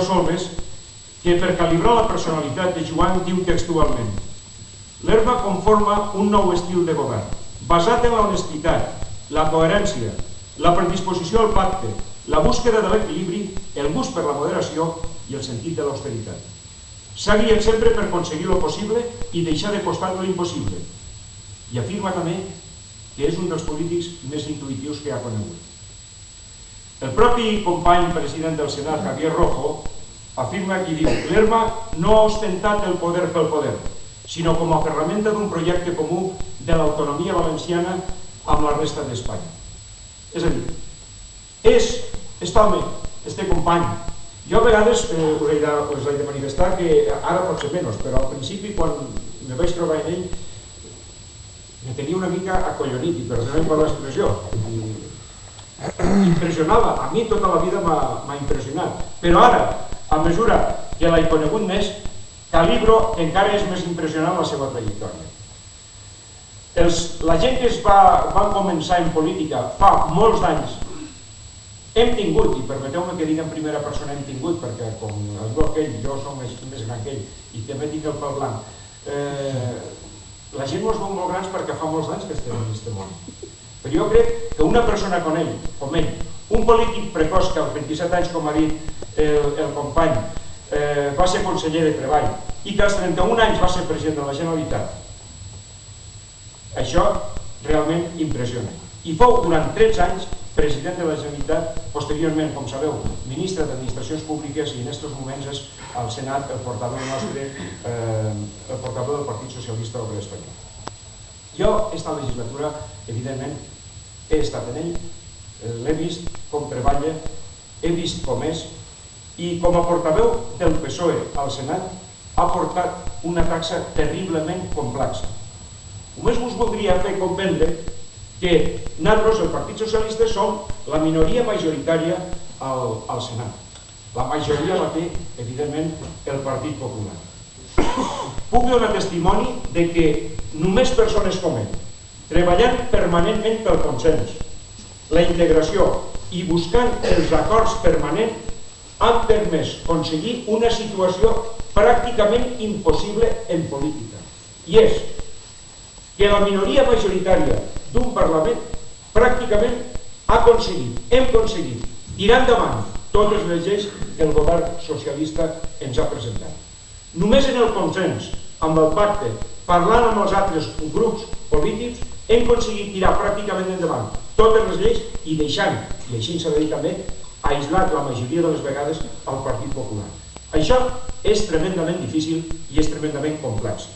Solbes, que per calibrar la personalitat de Joan diu textualment: l'ERMA conforma un nou estil de govern, basat en la honestitat, la coherència, la predisposició al pacte, la búsqueda de l'equilibri, el gust per la moderació i el sentit de l'austeritat. S'ha guiat sempre per aconseguir lo possible i deixar de costat lo impossible. I afirma també que és un dels polítics més intuitius que ha conegut. El propi company president del Senat, Javier Rojo, afirma i diu: l'ERMA no ha ostentat el poder pel poder, sinó com a ferramenta d'un projecte comú de l'autonomia valenciana amb la resta d'Espanya. És a dir, està bé, este company. Jo a vegades us he de manifestar que ara pot ser menys, però al principi, quan me vaig trobar en ell, me tenia una mica acollonit, i perdoneu per l'expressió. Impressionava, a mi tota la vida m'ha impressionat, però ara, a mesura que l'he conegut més, calibro que encara és més impressionant la seva trajectòria. La gent que van començar en política fa molts anys hem tingut, i permeteu-me que digui en primera persona hem tingut, perquè com es veu que jo som més gran que ell i també tinc el pèl blanc, la gent ens veu molt grans perquè fa molts anys que estem en aquest món. Però jo crec que una persona com ell, un polític precoç que als 27 anys, com ha dit el company, va ser conseller de Treball i que als 31 anys va ser president de la Generalitat, això realment impressiona. I fou durant 13 anys president de la Generalitat, posteriorment, com sabeu, ministre d'Administracions Públiques, i en aquests moments és al Senat el portaveu nostre, el portaveu del Partit Socialista Obrer Espanyol. Jo, aquesta legislatura, evidentment, he estat en ell, l'he vist com treballa, he vist com és, i com a portaveu del PSOE al Senat ha portat una taxa terriblement complexa. Només us voldria fer comprendre que nosaltres, el Partit Socialista, som la minoria majoritària al Senat. La majoria la té, evidentment, el Partit Popular. Puc donar testimoni de que només persones com ell, treballant permanentment pel consens, la integració i buscant els acords permanents, han permès aconseguir una situació pràcticament impossible en política. I és que la minoria majoritària d'un Parlament pràcticament hem aconseguit tirar endavant totes les lleis que el govern socialista ens ha presentat. Només en el consens, amb el pacte, parlant amb els altres grups polítics, hem aconseguit tirar pràcticament endavant totes les lleis i deixant, i així s'ha de dir també, aïslat la majoria de les vegades al Partit Popular. Això és tremendament difícil i és tremendament complex.